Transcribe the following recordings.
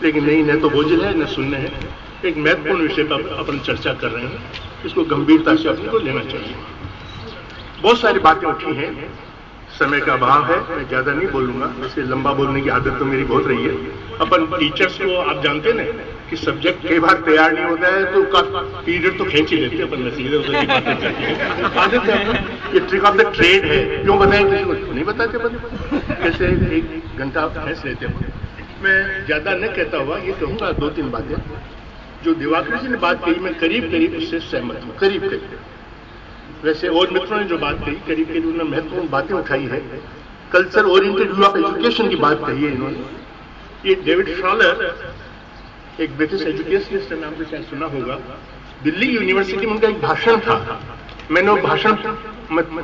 लेकिन नहीं, न तो बोझिल है न सुनने है। एक महत्वपूर्ण विषय पर अपन चर्चा कर रहे हैं, इसको गंभीरता से अपने को लेना चाहिए। बहुत सारी बातें उठी हैं, समय का अभाव है, मैं ज्यादा नहीं बोलूंगा, वैसे लंबा बोलने की आदत तो मेरी बहुत रही है। अपन टीचर्स को आप जानते ना कि सब्जेक्ट कई बार तैयार नहीं होता है तो पीरियड तो खींच ही लेते हैं अपन, वैसे इधर उधर की बातें करते हैं, आदत है। ये ट्रिक ऑफ द ट्रेड है, क्यों बताएं किसी को नहीं बताते अपन, कैसे एक घंटा खींच लेते हैं। मैं ज्यादा न कहता हुआ ये कहूंगा 2-3 बातें। जो दिवाकर जी ने बात कही, मैं करीब करीब उससे सहमत हूँ, करीब करीब। वैसे और मित्रों ने जो बात कही, करीब करीब उन्होंने महत्वपूर्ण बातें उठाई है। Culture oriented view of education की बात कही है इन्होंने। ये डेविड शॉलर, एक ब्रिटिश एजुकेशनिस्ट नाम से शायद सुना होगा, दिल्ली यूनिवर्सिटी में उनका एक भाषण था। मैंने वो भाषण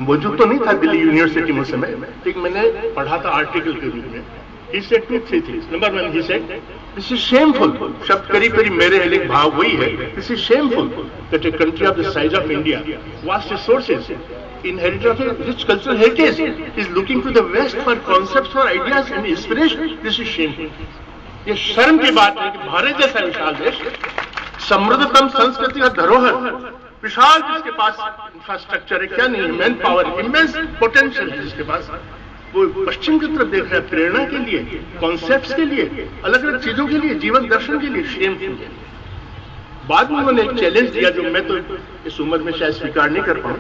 मौजूद तो नहीं था दिल्ली यूनिवर्सिटी में उस समय, लेकिन मैंने पढ़ा था आर्टिकल के रूप में। He said 2 3 things. Number 1, he said, this is shameful. शब्द करीब करीब मेरे है, लेकिन भाव वही है। This is shameful that a country of the size of India, vast resources, inherited of a rich cultural heritage, is looking to the West for concepts, for ideas and inspiration. This is shameful. ये शर्म की बात है कि भारत जैसा विशाल देश, समृद्धतम संस्कृति और धरोहर, विशाल जिसके पास इंफ्रास्ट्रक्चर है, क्या नहीं है, मैन पावर, इमेंस पोटेंशियल है जिसके पास, वो पश्चिम की तरफ देख रहा है प्रेरणा के लिए, कॉन्सेप्ट्स के लिए, अलग अलग चीजों के लिए, जीवन दर्शन के लिए। शेमफुल। बाद में उन्होंने एक चैलेंज दिया जो मैं तो इस उम्र में शायद स्वीकार नहीं कर पाऊं,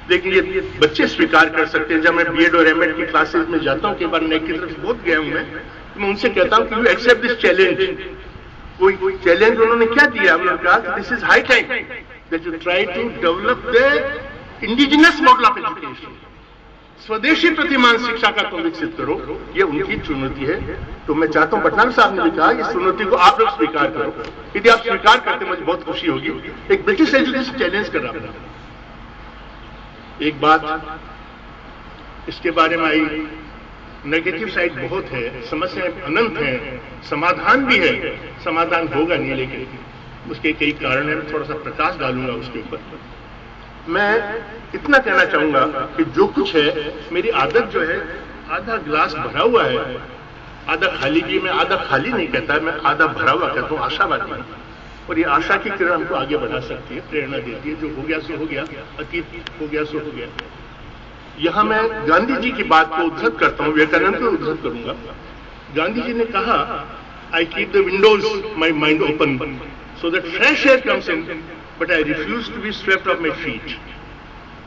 लेकिन ये बच्चे स्वीकार कर सकते हैं। जब मैं बीएड और एमएड की क्लासेस में जाता हूं, कई बार नेक की तरफ बहुत गया हूं मैं उनसे कहता हूं कि यू एक्सेप्ट दिस चैलेंज। वो चैलेंज उन्होंने क्या दिया, उन्होंने कहा this is high time that you try to develop the indigenous model of education. स्वदेशी प्रतिमान शिक्षा का तुम विकसित करो, ये उनकी चुनौती है। तो मैं चाहता हूं, भटनागर साहब ने भी कहा, इस चुनौती को आप लोग स्वीकार करो। यदि आप स्वीकार करते मुझे बहुत खुशी होगी। एक ब्रिटिश एजुकेशन चैलेंज कर रहा हूं। एक बात इसके बारे में आई, नेगेटिव साइड बहुत है, समस्याएं अनंत हैं, समाधान भी है, समाधान होगा नहीं, लेकिन उसके कई कारण है। मैं थोड़ा सा प्रकाश डालूंगा उसके ऊपर। मैं इतना कहना चाहूंगा कि जो कुछ है, मेरी आदत जो है, आधा गिलास भरा हुआ है, आधा खाली की, मैं आधा खाली नहीं कहता, मैं आधा भरा हुआ कहता हूं, आशावादी। और ये आशा की किरण हमको आगे बढ़ा सकती है, प्रेरणा देती है। जो हो गया सो हो गया, अतीत हो गया सो हो गया। यहां मैं गांधी जी की बात को उद्धृत करता हूं, विवेकानंद को उद्धृत करूंगा। गांधी जी ने कहा, I keep the windows my mind open so that fresh air comes in, but I refuse to be swept off my feet.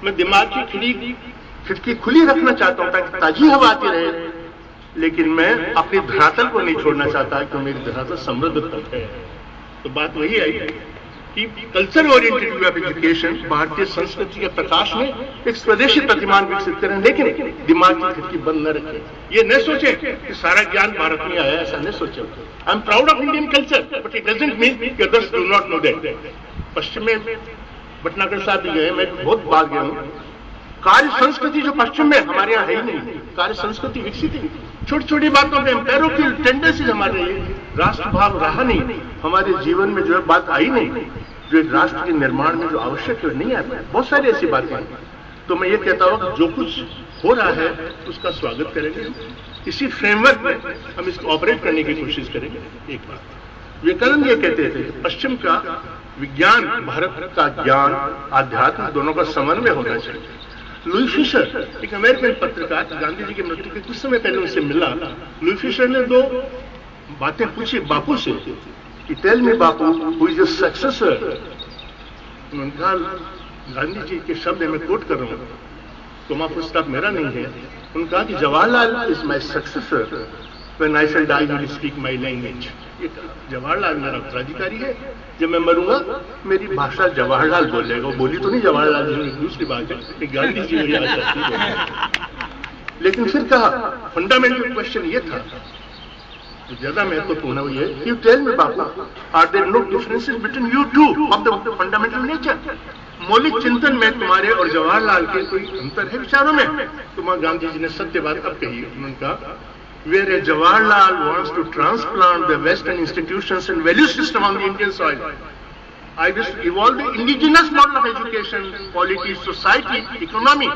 मैं दिमाग की खिड़की खुली रखना चाहता हूं ताकि ताजी हवा आती रहे, लेकिन मैं अपनी धरातल को नहीं छोड़ना चाहता कि मेरी धरातल समृद्ध तक है। तो बात वही आई कि culture oriented view of education भारतीय संस्कृति के प्रकाश में एक स्वदेशी प्रतिमान विकसित करें, लेकिन दिमाग की खिड़की बंद न रखें। ये न सोचे कि सारा ज्ञान भारत में आया, ऐसा न सोचे। I am proud of Indian culture, but it doesn't mean कि others do not know that. पश्चिम में भटनागर साहब भी गए, मैं बहुत बार गया हूं। कार्य संस्कृति जो पश्चिम में हमारे यहाँ है ही नहीं, कार्य संस्कृति विकसित ही नहीं। छोटी छोटी बातों में एम्पेयरों की टेंडेंसीज हमारे राष्ट्र भाव रहा नहीं, हमारे जीवन में जो है बात आई नहीं, जो राष्ट्र के निर्माण में जो आवश्यक है नहीं आता। बहुत सारी ऐसी बातें हैं। तो मैं ये कहता हूं कि जो कुछ हो रहा है उसका स्वागत करेंगे, इसी फ्रेमवर्क में हम इसको ऑपरेट करने की कोशिश करेंगे। एक बात विवेकानंद ये कहते थे, पश्चिम का विज्ञान, भारत का ज्ञान, आध्यात्म दोनों का समन्वय होना चाहिए। लुई फिशर, एक अमेरिकन पत्रकार, गांधी जी की मृत्यु के कुछ समय पहले उनसे मिला। लुई फिशर ने 2 बातें पूछी बापू से कि tell me Bapu, who is your successor. उन्होंने कहा, गांधी जी के शब्द मैं कोट कर रहा हूं, कोमा पुस्तक मेरा नहीं है। उन्होंने कहा कि Jawaharlal is my successor when I shall die will speak my language. Jawaharlal मेरा उत्तराधिकारी है, जब मैं मरूंगा मेरी भाषा जवाहरलाल बोलेगा। बोली तो नहीं जवाहरलाल जी, दूसरी बात है, गांधी जी मेरी आशा। लेकिन फिर कहा, फंडामेंटल क्वेश्चन ये था, ज्यादा महत्वपूर्ण है, you tell me Bapu, are there no differences between you two of the fundamental nature. मौलिक चिंतन में तुम्हारे और जवाहरलाल के कोई अंतर है विचारों में? तो गांधी जी ने सत्य बात अब कही। उन्होंने कहा, where Jawaharlal wants to transplant the Western institutions and value system on the Indian soil, I wish to evolve the indigenous model of education, polity, society, economy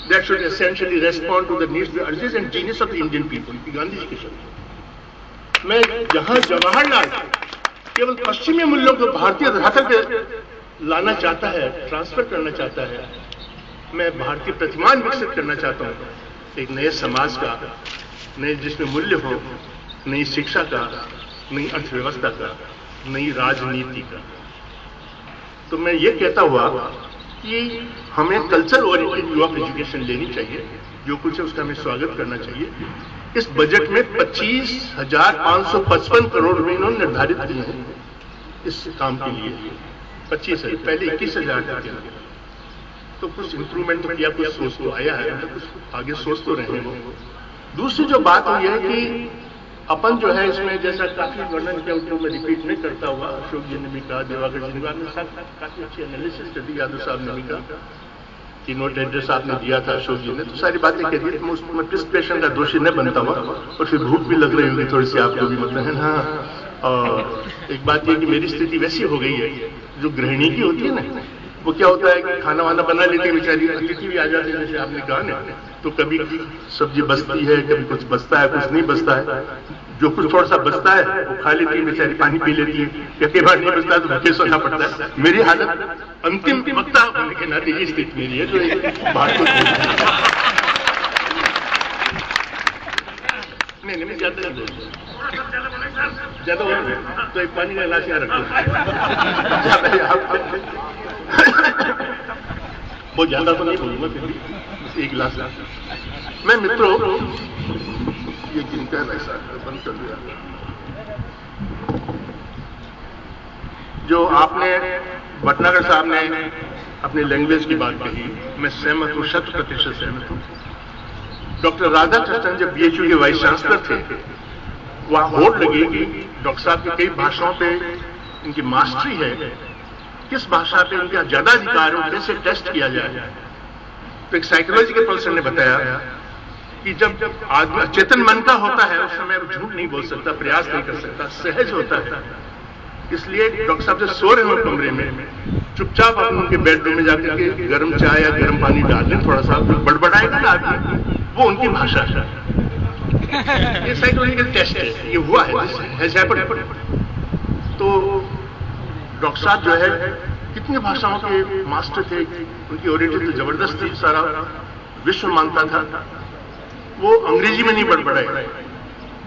that should essentially respond to the needs, the urges and genius of the Indian people. Gandhi ji के शब्द। मैं जहां जवाहरलाल केवल पश्चिमी मूल्यों को भारतीय धरातल पे लाना चाहता है, ट्रांसफर करना चाहता है, मैं भारतीय प्रतिमान विकसित करना चाहता हूं, एक नए समाज का, नए जिसमें मूल्य हो, नई शिक्षा का, नई अर्थव्यवस्था का, नई राजनीति का। तो मैं ये कहता हुआ कि हमें culture oriented way of education लेनी चाहिए, जो कुछ है उसका हमें स्वागत करना चाहिए। इस बजट में 25,555 करोड़ रुपए इन्होंने निर्धारित किए हैं इस काम के लिए। 25,000, पहले 21,000 था, तो कुछ इंप्रूवमेंट तो किया, कुछ सोच तो आया है, तो कुछ आगे सोच तो रहे हैं वो। दूसरी जो बात हुई है कि अपन जो है इसमें जैसा काफी वर्णन किया, उसको मैं रिपीट नहीं करता हुआ, अशोक जी ने भी कहा, दिवाकर जी ने भी, आपने काफी अच्छी एनालिसिस कर दी, यादव साहब ने भी कहा कि नोट एड्रेस आपने दिया था अशोक जी ने, तो सारी बातें कह दी। मैं उसमें डिस्पेशन का दोषी न बनता हुआ, और फिर भूख भी लग रही होगी थोड़ी सी आपको भी, मतलब है ना। और एक बात यह कि मेरी स्थिति वैसी हो गई है, जो गृहिणी की होती है ना, वो क्या होता है कि खाना वाना बना लेती है बेचारी, अतिथि भी आ जाते हैं, जैसे आपने कहा ना, तो कभी सब्जी बचती है, कभी कुछ बचता है, कुछ नहीं बचता है। जो कुछ थोड़ा सा बचता है वो खा लेती है बेचारी, पानी पी लेती है, या कई बार नहीं बचता है तो भूखे सोना पड़ता है। मेरी हालत अंतिम वक्ता होने के नाते ये स्थिति मेरी है, जो नहीं मैं ज्यादा नहीं बोलता, ज्यादा तो एक पानी का गिलास यहाँ रखो, बहुत ज्यादा तो नहीं बोलूंगा, फिर भी एक गिलास। मैं मित्रों ये जिनका ऐसा बंद कर दिया, जो आपने भटनागर साहब ने अपनी लैंग्वेज की बात कही, मैं सहमत हूं, 100% सहमत हूं। डॉक्टर राधाकृष्णन जब बीएचयू के वाइस चांसलर थे, वहां होड़ लगी कि डॉक्टर साहब की कई भाषाओं पे इनकी मास्टरी है, किस भाषा पे उनका ज्यादा अधिकार है, कैसे टेस्ट किया जाए। तो एक साइकोलॉजी के प्रोफेसर ने बताया कि जब आदमी चेतन मन का होता है, उस समय वो झूठ नहीं बोल सकता, प्रयास नहीं कर सकता, सहज होता है। इसलिए डॉक्टर साहब जब सो रहे हो कमरे में, चुपचाप आप उनके बेडरूम में जाकर के गर्म चाय या गर्म पानी डाल दें, थोड़ा सा बड़बड़ाएगा ना आदमी, वो उनकी भाषा है। ये साइकोलॉजिकल टेस्ट है, ये हुआ है। तो डॉक्टर साहब जो है कितनी भाषाओं के मास्टर थे, उनकी ओरिएंटेड तो जबरदस्त थी, सारा विश्व मानता था। वो अंग्रेजी में नहीं बड़बड़ाए,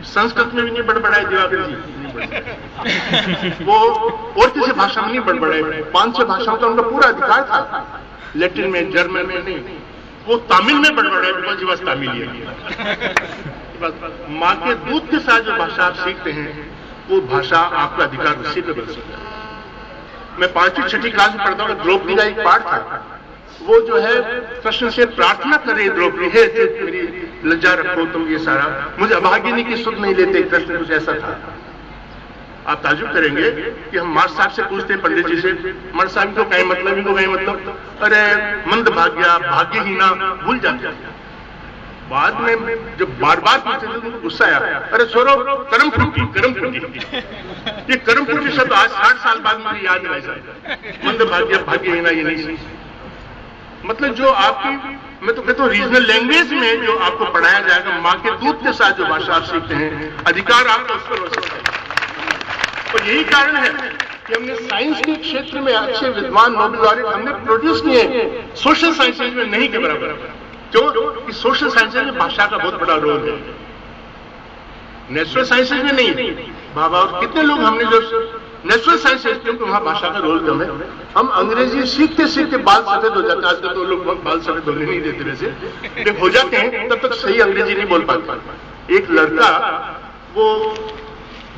संस्कृत में भी नहीं बड़बड़ाए दिवाकर जी, वो और किसी भाषा में नहीं बड़बड़ाए। 5-6 भाषाओं का उनका पूरा अधिकार था, लैटिन में, जर्मन में नहीं, वो तमिल में बड़बड़ाए, बिकॉज ही वाज तमिलियन। माँ के दूध के साथ जो भाषा आप सीखते हैं, वो भाषा आपका अधिकार उसी पे बन सकता है। मैं 5वीं-6वीं क्लास में पढ़ता हूँ, द्रौपदी का एक पाठ था, वो जो है कृष्ण से प्रार्थना कर रही, द्रौपदी है मेरी लज्जा रखो तुम, ये सारा मुझे अभागिनी की सुध नहीं लेते कृष्ण, कुछ ऐसा था। आप ताजुब करेंगे कि हम मार साहब से पूछते हैं, पंडित जी से, मार साहब को कहीं मतलब, इनको कहीं मतलब, अरे मंद भाग्या, भाग्यहीना, भूल जाते। बाद में जब बार बार पूछते थे उनको गुस्सा आया, अरे छोरो कर्म फूटी, कर्म फूटी। ये कर्म फूटी शब्द आज 60 साल बाद मुझे याद नहीं, मंद भाग्य, भाग्यहीना ये नहीं। मतलब जो आपकी, मैं तो कहता हूँ रीजनल लैंग्वेज में जो आपको पढ़ाया जाएगा, माँ के दूध के साथ जो भाषा आप सीखते हैं, अधिकार आपका उस पर हो सकता है। और यही कारण है कि हमने साइंस के क्षेत्र में अच्छे विद्वान, नोबेल लॉरेट हमने प्रोड्यूस किए, सोशल साइंसेज में नहीं के बराबर। क्यों? कि सोशल साइंसेज में भाषा का बहुत बड़ा रोल है, नेचुरल साइंसेज में नहीं। बाबा और कितने लोग हमने जो नेचुरल साइंसेज, क्योंकि वहां भाषा का रोल कम है, हम अंग्रेजी सीखते सीखते बाल सफेद हो जाते हैं। आजकल तो लोग बाल सफेद होने नहीं देते, वैसे जब हो जाते हैं तब तक सही अंग्रेजी नहीं बोल पाते। एक लड़का वो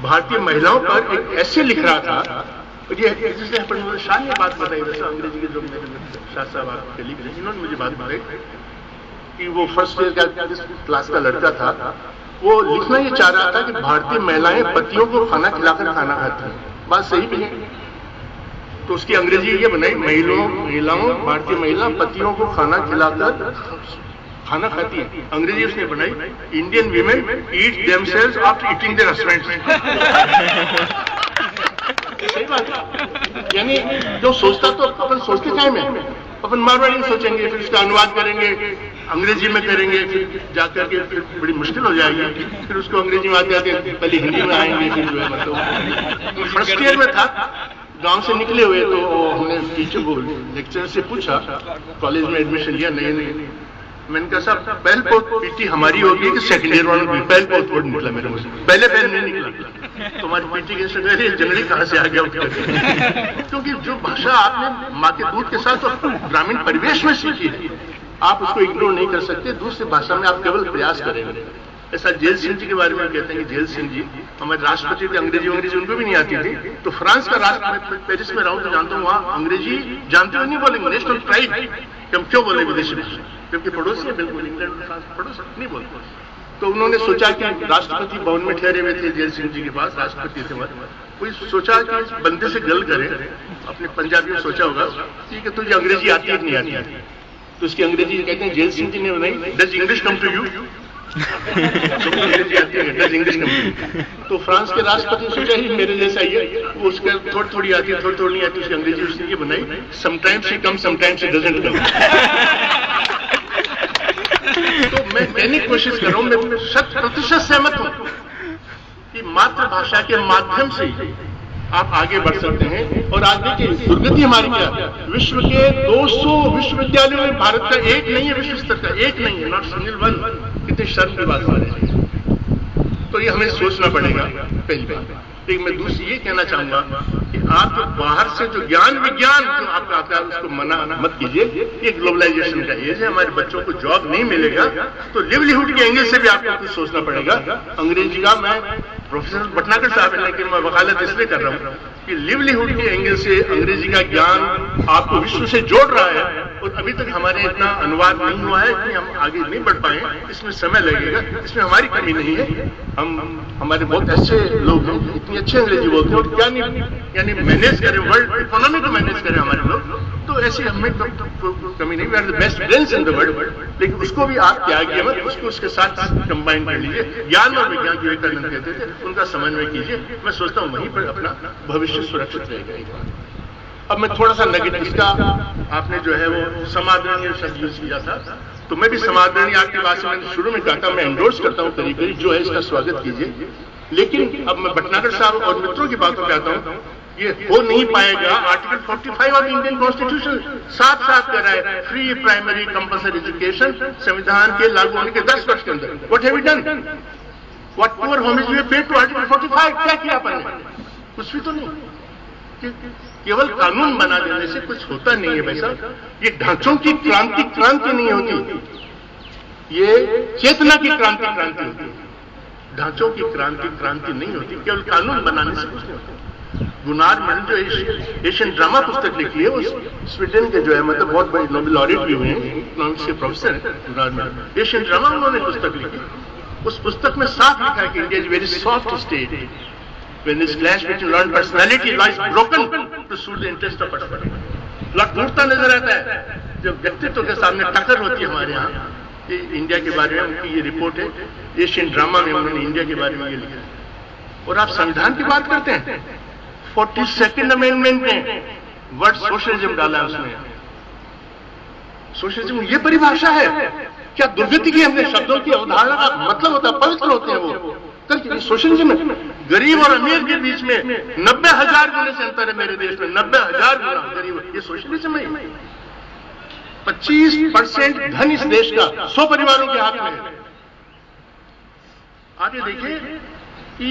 भारतीय महिलाओं पर एक ऐसे लिख रहा था, ये जिसने अपने शाह ने बात बताई, वैसा अंग्रेजी के जो मेरे शाह साहब आपके लिख रहे, इन्होंने मुझे बात बताई कि वो फर्स्ट ईयर क्लास का लड़का था, वो लिखना ये चाह रहा था कि भारतीय महिलाएं पतियों को खाना खिलाकर खाना खाती हैं। बात सही भी है, तो उसकी अंग्रेजी ये बनाई, महिलाओं भारतीय महिला पतियों को खाना खिलाकर खाना खाती है। अंग्रेजी उसने बनाई, Indian women eat themselves after eating their husbands. सही बात है, यानी जो सोचता तो अपन सोचते टाइम है, अपन मारवाड़ी में सोचेंगे, फिर उसका अनुवाद करेंगे, अंग्रेजी में करेंगे, फिर जाकर के फिर बड़ी मुश्किल हो जाएगी, फिर उसको अंग्रेजी में आते आते पहले हिंदी में आएंगे, फिर जो है मतलब फर्स्ट ईयर में था, गांव से निकले हुए, तो हमने टीचर को लेक्चर से पूछा कॉलेज में एडमिशन लिया, नहीं मैंने कहा साहब पहल पोत पीटी हमारी होगी कि सेकंड ईयर वालों की? पहल पोत वर्ड निकला मेरे मुझे, पहले नहीं निकला। तुम्हारी पीटी के से जनरली कहाँ से आ गया क्योंकि जो भाषा आपने माँ के दूध के साथ ग्रामीण परिवेश में सीखी है, आप उसको इग्नोर नहीं कर सकते, दूसरी भाषा में आप केवल प्रयास करेंगे। ऐसा जेल सिंह जी के बारे में कहते हैं कि जेल सिंह जी हमारे राष्ट्रपति थे, अंग्रेजी उनको भी नहीं आती थी, तो फ्रांस का राष्ट्र, पेरिस में रहूं तो जानता हूँ, वहां अंग्रेजी जानते हुए नहीं बोलेंगे, नेशनल प्राइड कि हम क्यों बोले विदेशी भाषा, जबकि पड़ोसी है बिल्कुल, इंग्लैंड फ्रांस पड़ोसी नहीं बोलते। तो उन्होंने सोचा कि राष्ट्रपति भवन में ठहरे हुए थे जेल सिंह जी के पास, राष्ट्रपति थे वहां, कोई सोचा कि इस बंदे से गल करे, अपने पंजाबी में सोचा होगा ठीक है तुझे अंग्रेजी आती है नहीं आती, तो उसकी अंग्रेजी कहते हैं जेल सिंह जी ने बनाई, does English come to you? अंग्रेजी आती है, does English come to you? तो फ्रांस के राष्ट्रपति ने सोचा ही मेरे जैसा ही है, वो उसके थोड़ी थोड़ी आती है, थोड़ी थोड़ी नहीं आती, उसकी अंग्रेजी उसने ये बनाई, sometimes she come sometimes she doesn't come. तो मैं कहने की कोशिश कर रहा हूं, मैं 100% सहमत हूं कि मातृभाषा के माध्यम से आप आगे बढ़ सकते हैं। और आज देखिए दुर्गति हमारी क्या, विश्व के 200 विश्वविद्यालयों में भारत का एक नहीं है, विश्व स्तर का एक नहीं है, नॉट सिंगल वन। कितनी शर्म की बात है। तो ये हमें सोचना पड़ेगा पहली बात। लेकिन मैं दूसरी ये कहना चाहूंगा कि आप जो बाहर से जो ज्ञान विज्ञान जो आपका आता है उसको मना मत कीजिए। ये ग्लोबलाइजेशन का एज है, हमारे बच्चों को जॉब नहीं मिलेगा तो लिवलीहुड के एंगल से भी आपको कुछ सोचना पड़ेगा। अंग्रेजी का मैं प्रोफेसर भटनागर साहब ने कि मैं वकालत इसलिए कर रहा हूं कि लिवलीहुड के एंगल से अंग्रेजी का ज्ञान आपको विश्व से जोड़ रहा है, और अभी तक हमारे इतना अनुवाद नहीं हुआ है कि हम आगे नहीं बढ़ पाए, इसमें समय लगेगा, इसमें हमारी कमी नहीं है। हमारे बहुत अच्छे लोग हैं, इतनी अच्छी अंग्रेजी बोलते हैं, और क्या नहीं यानी मैनेज करें, वर्ल्ड इकोनॉमी को मैनेज करें हमारे लोग, तो ऐसी हमें कमी नहीं। We are the best brains in the world, लेकिन उसको भी आप त्यागिए मत, उसको उसके साथ कंबाइन कर लीजिए। ज्ञान और विज्ञान की विवेकानंद कहते थे, उनका समन्वय कीजिए। मैं सोचता हूं वहीं पर अपना भविष्य सुरक्षित रहेगा। अब मैं थोड़ा सा नेगेटिव, इसका आपने जो है वो समादरणीय शब्द यूज किया था, तो मैं भी समादरणीय आपकी बात से मैंने शुरू में कहा था, मैं एंडोर्स करता हूं करीब करीब, जो है इसका स्वागत कीजिए। लेकिन अब मैं भटनागर साहब और मित्रों की बातों पे आता हूं, ये हो नहीं पाएगा। आर्टिकल 45 ऑफ इंडियन कॉन्स्टिट्यूशन साफ साफ कर रहा है फ्री प्राइमरी कंपल्सरी एजुकेशन संविधान के लागू होने के 10 वर्ष के अंदर। What have we done? What poor homage we paid to article 45? क्या किया अपन ने? कुछ भी तो नहीं। केवल कानून बना देने से कुछ होता नहीं है भाई साहब। ये ढांचों की क्रांति नहीं होती, ये चेतना की क्रांति होती है। ढांचों की क्रांति नहीं होती, केवल कानून बनाने से कुछ नहीं होता। गुनार मैंने जो एशियन ड्रामा पुस्तक लिखी है, उस स्वीडन के जो है मतलब बहुत बड़े नोबेल लॉरेट भी हुए हैं, इकोनॉमिक्स के प्रोफेसर हैं गुनार मैन। एशियन ड्रामा उन्होंने पुस्तक लिखी, उस पुस्तक में साफ लिखा है कि India is very soft state when this clash between learned personality lies broken to suit the interest of person। टूटता नजर आता है जब व्यक्तित्व के सामने टक्कर होती है हमारे यहाँ। ये इंडिया के बारे में उनकी ये रिपोर्ट है, एशियन ड्रामा में उन्होंने इंडिया के बारे में ये लिखा है। और आप संविधान की बात करते हैं, 42nd अमेंडमेंट में वर्ड सोशलिज्म डाला है उसमें। सोशलिज्म ये परिभाषा है क्या? दुर्गति की हमने शब्दों की अवधारणा का मतलब होता है, पवित्र होते हैं वो। सोशलिज्म गरीब और अमीर के बीच में 90,000 गुने से अंतर है मेरे देश में, 90,000 गुना गरीब। ये सोशलिज्म है। 25% धन इस देश का 100 परिवारों के हाथ में है। आगे देखिए कि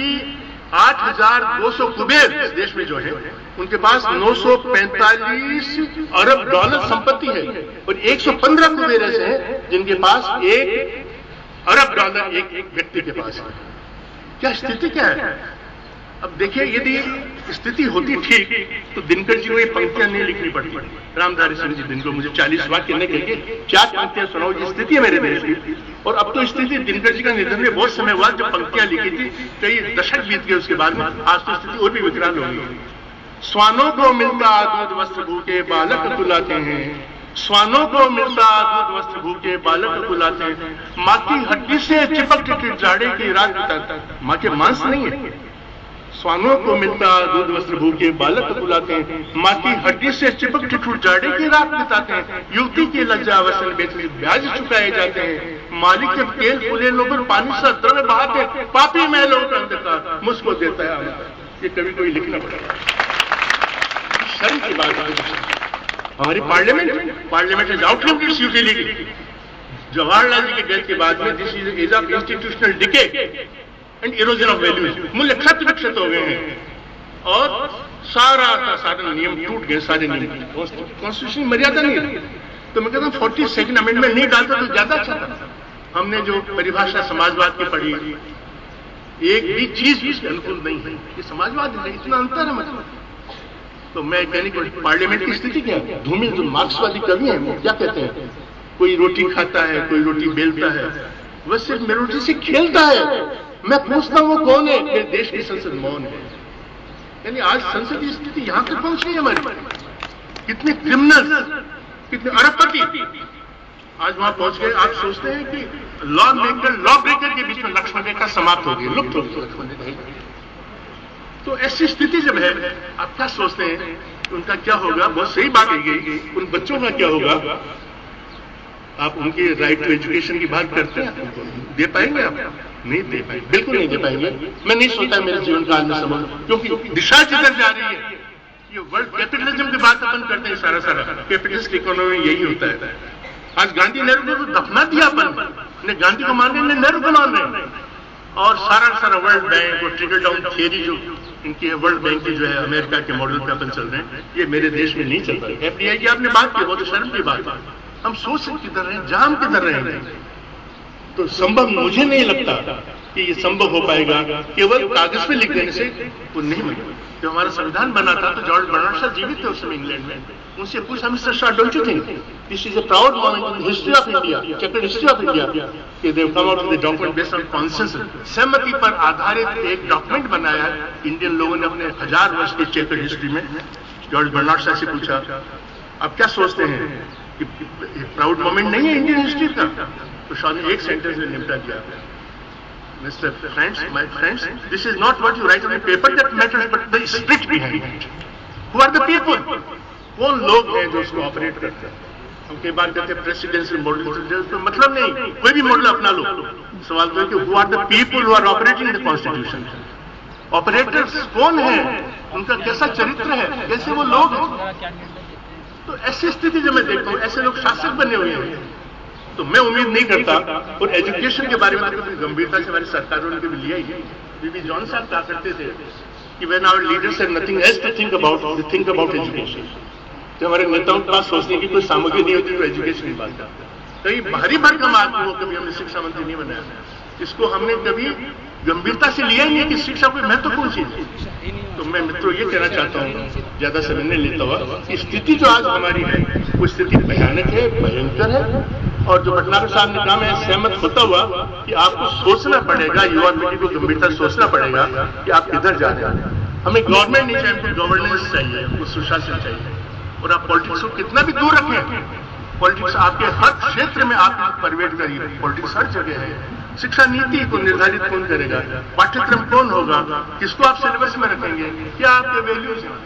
8,200 कुबेर इस देश में जो है उनके पास 945 अरब डॉलर संपत्ति है, और 115 कुबेर ऐसे हैं जिनके पास 1 अरब डॉलर एक व्यक्ति के पास है। क्या स्थिति क्या है? अब देखिए यदि स्थिति होती ठीक तो दिनकर जी को ये पंक्तियां नहीं लिखनी पड़ती। रामधारी सिंह जी दिनकर मुझे 40 वाक्य नहीं करके 4 पंक्तियां सुनाओ, ये स्थिति है मेरे देश की। और अब तो स्थिति दिनकर जी का निधन में बहुत समय हुआ, जब पंक्तियां लिखी थी कई दशक बीत गए उसके बाद में, आज तो स्थिति और भी विकराल हो गई। स्वानों को मिलता दूध वस्त्र भूखे बालक कुलाते हैं, स्वानों को मिलता दूध वस्त्र भूखे बालक कुलाते हैं। माँ की हड्डी से चिपक के जाड़े की रात बिताता, माँ के मांस नहीं है। स्वानों को मिलता दूध वस्त्र भूखे बालक बुलाते हैं, माँ की हड्डी से चिपक ठिठुर जाड़े की रात बिताते हैं, युवती की लज्जा वसन बेचकर ब्याज चुकाए जाते हैं, मालिक के तेल फूले लोग पानी सा द्रव्य बहाते हैं, पापी महलों का अंधकार मुझको देता है। ये कभी कोई लिखना पड़ेगा, शर्म की बात है। हमारी parliament is outlived its utility. Jawaharlal ji के डेथ के बाद में this is age of institutional decay and erosion of values, मूल्य क्षत विक्षत हो गए हैं और सारा का सारा नियम टूट गए, सारे नियम। कॉन्स्टिट्यूशन मर्यादा नहीं है, तो मैं कहता हूँ 42nd अमेंडमेंट नहीं डालता तो ज्यादा अच्छा था। हमने जो परिभाषा समाजवाद की पढ़ी, एक भी चीज इसके अनुकूल नहीं है, ये समाजवाद है, इतना अंतर है मतलब। तो मैं कहने को पार्लियामेंट की स्थिति क्या है, धूमिल जो मार्क्सवादी कवि है क्या कहते हैं, कोई रोटी खाता है कोई रोटी बेलता है, वह सिर्फ मेरी रोटी से खेलता है। मैं पूछता हूं वो कौन है, मेरे देश की संसद मौन है। यानी आज संसद की स्थिति यहां तक पहुंच गई हमारी, कितने क्रिमिनल, कितने अरबपति आज वहां पहुंच गए। आप सोचते हैं कि लॉ ब्रेकर के बीच में लक्ष्मण रेखा समाप्त हो गई, लुप्त हो गई लक्ष्मण रेखा। तो ऐसी स्थिति जब है, आप क्या सोचते हैं उनका क्या होगा? बहुत सही बात है गई, उन बच्चों का क्या होगा? आप उनके राइट टू एजुकेशन की बात करते हैं, दे पाएंगे आप? नहीं दे पाएंगे, बिल्कुल नहीं दे पाएंगे। मैं नहीं सोचता मेरे जीवन काल में समझ, क्योंकि दिशा जिधर जा रही है, ये वर्ल्ड कैपिटलिज्म की बात अपन करते हैं, सारा कैपिटलिस्ट इकोनॉमी यही होता है। आज गांधी नेहरू को तो दफना दिया अपन ने, गांधी को मान रहे, नेहरू को मान रहे, और सारा वर्ल्ड बैंक और ट्रिकल डाउन थियरी जो इनकी वर्ल्ड बैंक की जो है अमेरिका के मॉडल पे अपन चल रहे हैं, ये मेरे देश में नहीं चल रहा है। एफडीआई की आपने बात की, बहुत शर्म की बात है। हम सोच किधर रहे, जाम किधर रहे, तो संभव मुझे नहीं लगता कि ये संभव हो पाएगा केवल कागज पे लिख देने से। वो नहीं मिलेगा। जब हमारा संविधान बना था तो जॉर्ज बर्नार्ड शॉ जीवित थे उस समय इंग्लैंड में, उनसे पूछा mister Shaw don't you think this is a proud moment in the history of India, chequered history of India, कि they have come out with the document based on consensus, सहमति पर आधारित एक डॉक्यूमेंट बनाया Indian लोगों ने अपने 1000 वर्ष की चेकर्ड हिस्ट्री में। जॉर्ज बर्नार्ड शॉ से पूछा आप क्या सोचते हैं कि प्राउड मोमेंट नहीं है इंडियन हिस्ट्री का? तो शॉ ने एक सेंटेंस में निपटा दिया, Mr. Friends, my friends, this is not what you write on a paper that matters, but the spirit behind it. Who are the people? कौन लोग हैं जो उसको ऑपरेट करते हैं? हम कई बार कहते हैं प्रेसिडेंशियल मॉडल, तो मतलब नहीं, कोई भी मॉडल अपना लो। सवाल तो है कि who are the people who are operating the constitution? Operators कौन हैं? उनका कैसा चरित्र है? कैसे वो लोग हैं? तो ऐसी स्थिति जब मैं देखता हूँ, ऐसे लोग शासक बने हुए हैं, तो मैं उम्मीद नहीं करता। और एजुकेशन के बारे में तो गंभीरता से हमारी सरकारों ने भी लिया ही है। बीबी जॉन साहब कहा करते थे कि when our leaders have nothing else to think about, they think about education. जब हमारे नेताओं के पास सोचने की कोई सामग्री नहीं होती तो एजुकेशन की बात करते हैं। कई भारी भरकम आदमी को कभी हमने शिक्षा मंत्री नहीं बनाया, इसको हमने कभी गंभीरता से लिया ही नहीं कि शिक्षा कोई महत्वपूर्ण चीज है। तो मैं मित्रों ये कहना चाहता हूँ, ज्यादा समय नहीं लेता हुआ, कि स्थिति जो आज हमारी है वो स्थिति भयानक है, भयंकर है। और जो भटनागर साहब ने कहा, मैं सहमत होता हुआ कि आपको सोचना पड़ेगा, युवा पीढ़ी को गंभीरता से सोचना पड़ेगा कि आप किधर जा रहे हैं। हमें गवर्नमेंट नहीं चाहिए, हमको गवर्नेंस चाहिए, हमको सुशासन चाहिए। और आप पॉलिटिक्स को कितना भी दूर रखें, पॉलिटिक्स आपके हर क्षेत्र में आप परवेट करिए, पॉलिटिक्स हर जगह है। शिक्षा नीति को निर्धारित कौन करेगा, पाठ्यक्रम कौन होगा, किसको आप सिलेबस में रखेंगे, क्या आपके वैल्यूज हैं?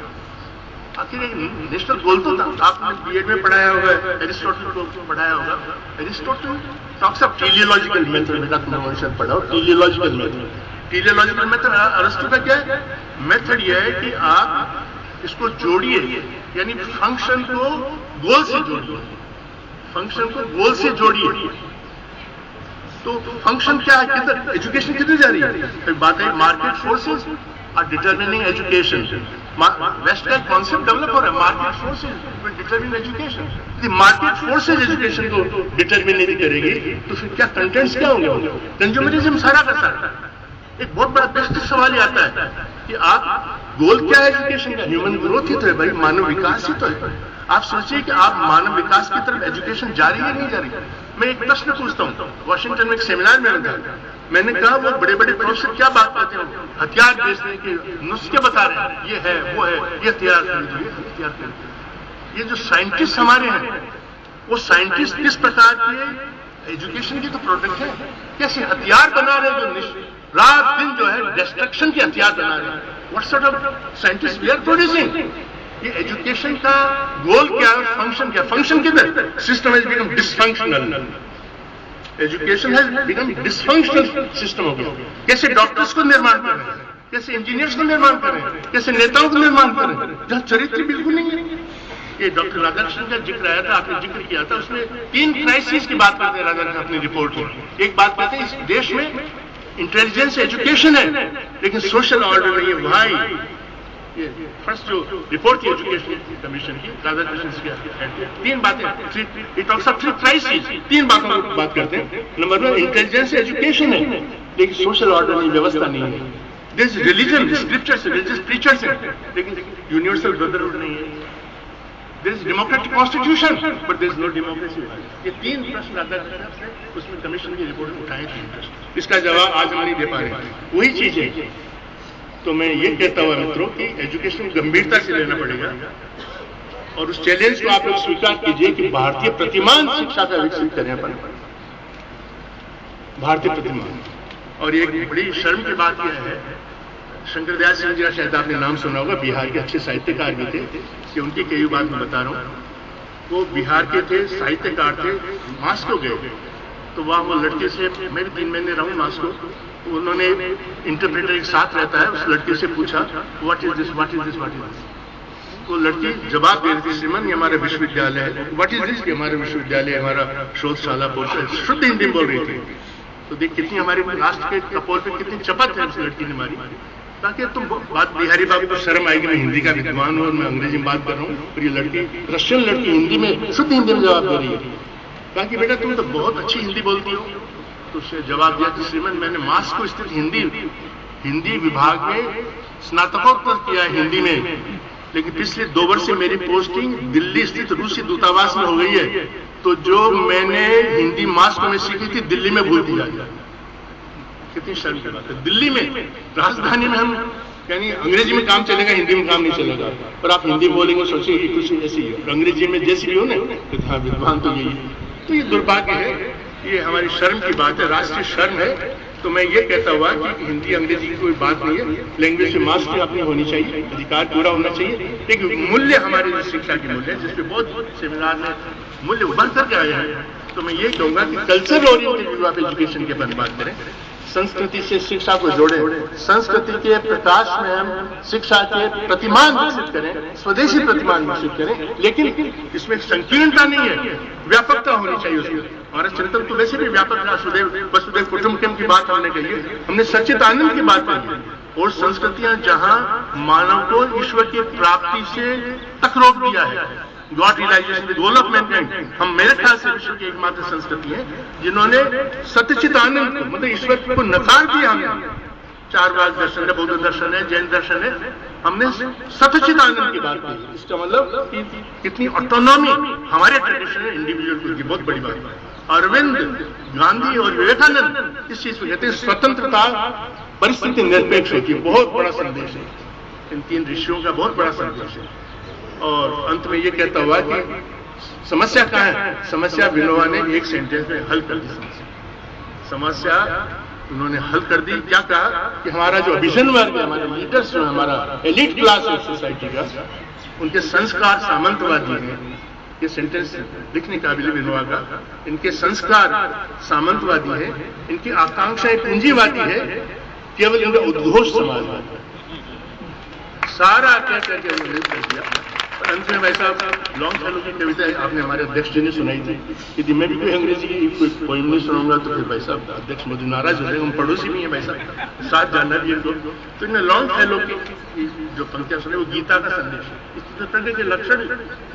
आखिर एक नेशनल गोल तो था। आपने बीएड में पढ़ाया होगा, एरिस्टोटल को पढ़ाया होगा। Aristotle talks of teleological method, मेरा कन्वर्शन पढ़ाओ, टेलियोलॉजिकल मेथड। टेलियोलॉजिकल मेथड अरस्तु का क्या है? मेथड यह है कि आप इसको जोड़िए, यानी फंक्शन को गोल से जोड़िए, फंक्शन को गोल से जोड़िए। तो फंक्शन क्या है, किधर एजुकेशन किधर जा रही है? फिर बात है market forces are determining education. West का कॉन्सेप्ट डेवलप हो रहा है, market forces will determine education. यदि मार्केट फोर्सेस एजुकेशन को डिटरमिन नहीं करेगी तो फिर क्या कंटेंट्स क्या होंगे? कंज्यूमरिज्म सारा का सारा। एक बहुत बड़ा बेस्ट सवाल ये आता है कि आप गोल क्या है एजुकेशन का? ह्यूमन ग्रोथ ही तो है भाई, मानव विकास ही तो है। आप सोचिए कि आप मानव विकास की तरफ एजुकेशन जा रही है नहीं जा रही? मैं एक प्रश्न पूछता हूँ, वॉशिंगटन में एक सेमिनार में था, मैंने कहा वो बड़े बड़े प्रोफेसर क्या बात करते हैं, हथियार बेचने के नुस्खे बता रहे हैं, ये है वो है, ये हथियार खरीदिए, हथियार खरीदिए। ये जो साइंटिस्ट हमारे हैं, वो साइंटिस्ट किस प्रकार के एजुकेशन की तो प्रोडक्ट है। कैसे हथियार बना रहे हैं जो रात दिन जो है डिस्ट्रक्शन के हथियार बना रहे हैं। What sort of scientist we are producing? ये एजुकेशन का गोल क्या है, फंक्शन क्या? फंक्शन किधर? System has become dysfunctional. Education has become dysfunctional system हो गया। कैसे डॉक्टर्स को निर्माण कर रहे हैं, कैसे इंजीनियर्स को निर्माण कर रहे हैं, कैसे नेताओं को निर्माण कर रहे हैं, जहां चरित्र बिल्कुल नहीं है। ये डॉक्टर राधाकृष्णन का जिक्र आया था, आपने जिक्र किया था, उसमें 3 क्राइसिस की बात करते हैं राधाकृष्णन अपनी रिपोर्ट में। एक बात कहते हैं इस देश में इंटेलिजेंस एजुकेशन है लेकिन सोशल ऑर्डर नहीं है। भाई ये फर्स्ट जो रिपोर्ट थी एजुकेशन कमीशन की, राधाकृष्णन की 3 बातें, इट टॉक्स ऑफ 3 क्राइसिस, 3 बातों की बात करते हैं। नंबर 1 इंटेलिजेंस एजुकेशन है लेकिन सोशल ऑर्डर नहीं, व्यवस्था नहीं है। This religion scriptures, religious preachers है लेकिन यूनिवर्सल ब्रदरहुड नहीं है। There is democratic constitution, but there is no democracy. ये 3 प्रश्न राधाकृष्णन ने उसमें कमीशन की रिपोर्ट में उठाए थे। इसका जवाब आज हम नहीं दे पा रहे। वही चीज है। तो मैं ये कहता हुआ मित्रों कि एजुकेशन को गंभीरता से लेना पड़ेगा और उस चैलेंज को आप लोग स्वीकार कीजिए कि भारतीय प्रतिमान शिक्षा का विकसित करें अपन, भारतीय प्रतिमान। और एक बड़ी शर्म की बात यह है, शंकर दयाल सिंह जी का शायद आपने नाम सुना होगा, बिहार के अच्छे साहित्यकार भी थे, कि उनकी कई बात मैं बता रहा हूँ। वो बिहार के थे, साहित्यकार थे, मास्को गए तो वहाँ वो लड़के से, मैं भी 3 महीने रहूँ मास्को, तो उन्होंने इंटरप्रेटर एक साथ रहता है, उस लड़के से पूछा what is this, what is this, what is this. वो लड़की जवाब दे रही थी, श्रीमान ये हमारा विश्वविद्यालय है। What is this? हमारा विश्वविद्यालय, हमारा शोधशाला, शुद्ध हिंदी बोल रही थी। तो देख कितनी हमारे राष्ट्र के कपोल पे कितनी चपत है उस लड़की ने मारी, ताकि तुम बात बिहारी बाबू को शर्म आएगी, मैं हिंदी का विद्वान हूं और मैं अंग्रेजी में बात कर रहा हूँ और ये लड़की रशियन लड़की हिंदी में, शुद्ध हिंदी में जवाब दे रही है। कहा कि बेटा तुम तो बहुत अच्छी हिंदी बोलती हो। तो उसने जवाब दिया कि श्रीमान मैंने मास्को स्थित हिंदी विभाग में स्नातकोत्तर किया है हिंदी में, लेकिन पिछले 2 वर्ष से मेरी पोस्टिंग दिल्ली स्थित रूसी दूतावास में हो गई है, तो जो मैंने हिंदी मास्को में सीखी थी दिल्ली में भूलती जा रही। कितनी शर्म की बात है। दिल्ली में, राजधानी में हम यानी अंग्रेजी में काम चलेगा, हिंदी में काम नहीं चलेगा, और आप हिंदी बोलेंगे सोचिए कुछ ऐसी अंग्रेजी में जैसी भी हो ना, तो हाँ विद्वान तो यही है। तो ये दुर्भाग्य है, ये हमारी शर्म की बात है, राष्ट्रीय शर्म है। तो मैं ये कहता हुआ कि हिंदी अंग्रेजी की कोई बात नहीं है, लैंग्वेज से मास्टरी अपनी होनी चाहिए, अधिकार पूरा होना चाहिए। एक मूल्य हमारे जो शिक्षा के मूल्य है, जिसपे बहुत सेमिनार में मूल्य उभर करके आए हैं। तो मैं ये कहूंगा कि कल्चर ओरिएंटेड ऑफ एजुकेशन के बारे में बात करें, संस्कृति से शिक्षा को जोड़ें, संस्कृति के प्रकाश में हम शिक्षा के प्रतिमान विकसित करें, स्वदेशी प्रतिमान विकसित करें, लेकिन इसमें संकीर्णता नहीं है, व्यापकता होनी चाहिए उसमें। हमारा चिंतन तो वैसे भी व्यापक रहा, वसुधैव कुटुंबकम की बात हमने कही है, हमने सच्चिदानंद की बात कही है, और संस्कृतियां जहां मानव को ईश्वर की प्राप्ति से तक रोक दिया है, God realization with whole of mankind, हम मेरे ख्याल से विश्व की एकमात्र संस्कृति है जिन्होंने सत्यचित आनंद को, मतलब ईश्वर को नकार दिया। हमने 4 बार दर्शन है, बौद्ध दर्शन है, जैन दर्शन है, हमने सत्यचित आनंद की बात की। इसका मतलब कितनी ऑटोनॉमी हमारे ट्रेडिशन है इंडिविजुअल की, बहुत बड़ी बात है। अरविंद, गांधी और विवेकानंद इस चीज को कहते हैं स्वतंत्रता परिस्थिति निरपेक्ष होती है, बहुत बड़ा संदेश है इन 3 ऋषियों का, बहुत बड़ा संदेश है। और अंत में ये कहता हुआ कि समस्या कहाँ है? समस्या विनोबा ने एक सेंटेंस में हल कर दी। समस्या उन्होंने हल कर दी। क्या कहा कि हमारा जो विजन वर्ग है, हमारे लीडर्स जो है, हमारा एलिट क्लास है सोसाइटी का, उनके संस्कार सामंतवादी हैं। ये सेंटेंस लिखने काबिल विनोबा का, इनके संस्कार सामंतवादी है, इनकी आकांक्षाएं पूंजीवादी है, केवल इनका उद्घोष समाजवादी है। सारा क्या क्या क्या उन्होंने कर दिया। अंत में भाई साहब लॉन्ग फेलो की कविता आपने हमारे अध्यक्ष जी ने सुनाई थी, यदि मैं भी कोई अंग्रेजी की कोई पोइम नहीं सुनाऊंगा तो फिर भाई साहब अध्यक्ष मुझे नाराज हो जाएंगे, हम पड़ोसी भी हैं भाई साहब, साथ जानना भी है। तो इन्हें लॉन्ग फेलो की जो पंक्तियां सुने वो गीता का संदेश है, इस प्रकार के लक्षण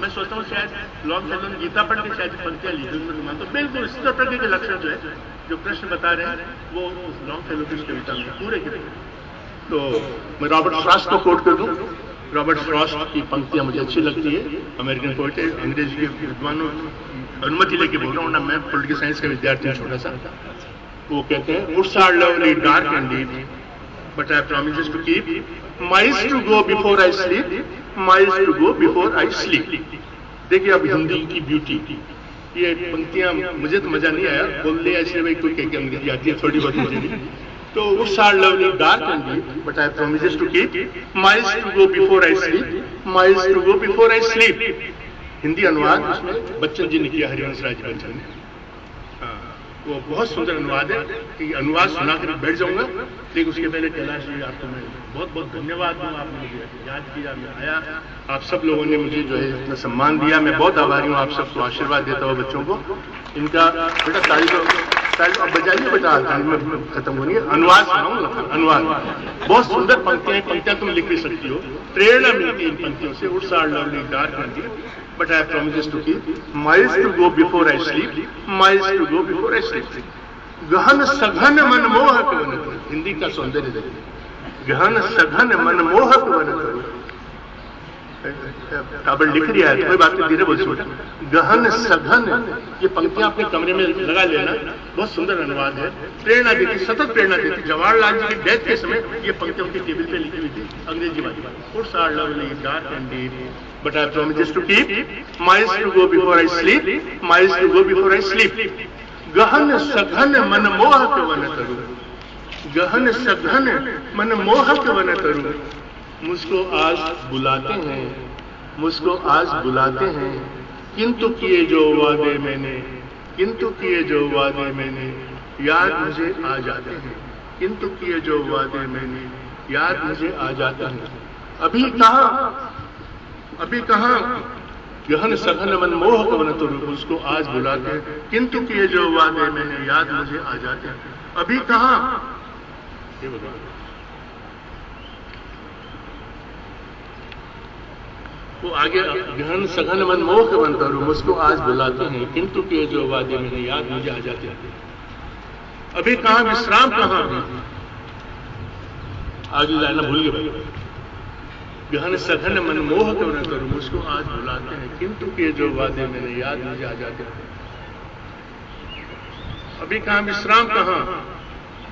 मैं सोचता हूँ शायद लॉन्ग फेलो ने गीता पढ़ के शायद पंक्तियां ली थी, मैं मानता हूँ बिल्कुल इस प्रकार के लक्षण जो है जो प्रश्न बता रहे हैं वो लॉन्ग फेलो की कविता में पूरे के। तो मैं रॉबर्ट फ्रॉस्ट को कोट कर दूं। रॉबर्ट फ्रॉस्ट की पंक्तियां मुझे अच्छी लगती है, अमेरिकन पोएट है, अंग्रेजी के विद्वानों अनुमति लेके बोल रहा हूँ ना, मैं पॉलिटिकल साइंस का विद्यार्थी हूँ छोटा सा। वो कहते हैं woods are lovely dark and deep but I promise to keep miles to go before I sleep, miles to go before I sleep. देखिए अब हिंदी की ब्यूटी, ये पंक्तियां मुझे तो मजा नहीं आया, बोल लिया इसलिए भाई कोई कह के अंग्रेजी आती है थोड़ी बहुत मुझे भी। तो which are lovely dark and deep, but I promise to keep miles to go before I sleep, miles to go before I sleep। Hindi अनुवाद उसमें बच्चन जी ने किया, हरिवंश राज बच्चन ने। हाँ, वो बहुत सुंदर अनुवाद है कि अनुवाद सुनाकर बैठ जाऊंगा, लेकिन उसके पहले कैलाश जी आपको मैं बहुत बहुत धन्यवाद दूँ, आपने मुझे याद किया, मैं आया, आप सब लोगों ने मुझे जो है इतना सम्मान दिया, मैं बहुत आभारी हूँ, आप सबको आशीर्वाद देता हूँ बच्चों को। इनका बेटा ताली अब बजाइए बेटा, ताली खत्म होनी है, अनुवाद सुनाऊंगा। अनुवाद बहुत सुंदर पंक्तियां तुम लिख भी सकती हो, प्रेरणा मिलती है इन पंक्तियों से। Woods are lovely dark and deep, but I promise to keep miles to go before I sleep, miles to go before I sleep. गहन सघन मनमोहक वन तरु, हिंदी का सौंदर्य देखिए, गहन सघन मनमोहक वन तरु। टाबल लिख दिया है, कोई बात नहीं, धीरे बोल बेटा। गहन सघन, ये पंक्तियां अपने कमरे में लगा लेना, बहुत सुंदर अनुवाद है, प्रेरणा देती, सतत प्रेरणा देती। जवाहरलाल जी की डेथ के समय ये पंक्तियां उनकी टेबल पे लिखी हुई थी अंग्रेजी वाली। Uts are lovely dark and deep, but I promise to keep miles to go before I sleep, miles to go before I sleep। गहन सघन मनमोहक वन तरु, गहन सघन मनमोहक वन तरु। मुझको आज बुलाते हैं, मुझको आज बुलाते हैं, किंतु किए जो वादे मैंने, किंतु किए जो वादे मैंने, याद मुझे आ जाते हैं, किंतु किए जो वादे मैंने, याद मुझे आ जाते हैं। अभी कहाँ, अभी कहाँ, गहन सघन मनमोहक वन तरु, मुझको आज बुलाते हैं, किंतु किए जो वादे मैंने, याद मुझे आ जाते हैं। अभी कहाँ, ये भगवान, वो आगे गहन सघन मनमोहक वन तरु, मुझको आज बुलाते हैं, किंतु के जो वादे मैंने, याद मुझे आ जाते हैं। अभी कहाँ विश्राम, कहाँ अभी, आगे लाना भूल गए भाई। गहन सघन मनमोहक वन तरु, मुझको आज बुलाते हैं, किंतु के जो वादे मैंने, याद मुझे आ जाते हैं। अभी कहाँ विश्राम, कहाँ,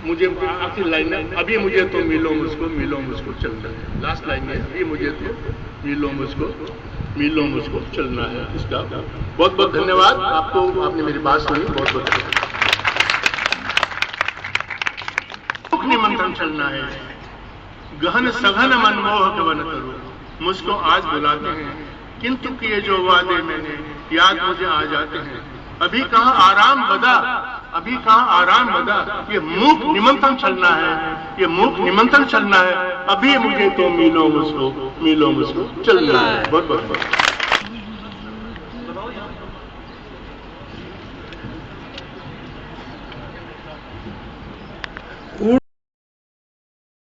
मुझे आखिर लाइन है, अभी मुझे तो मिलो मुझको, मिलो मुझको चलना है। लास्ट लाइन है, अभी मुझे तो मिलो मुझको, मिलो मुझको चलना है। इसका बहुत बहुत धन्यवाद आपको, आपने मेरी बात सुनी, बहुत बहुत धन्यवाद। निमंत्रण चलना है, गहन सघन मनमोहक वन तरु, मुझको आज बुलाते हैं, किंतु किए जो वादे मैंने, याद मुझे आ जाते हैं। अभी कहाँ आराम बदा, अभी कहाँ आराम बदा, ये मूक निमंत्रण चलना है, ये मूक निमंत्रण चलना है। अभी मुझे तो मिलो मुझको, मिलो मुझको चलना है। बहुत बहुत बहुत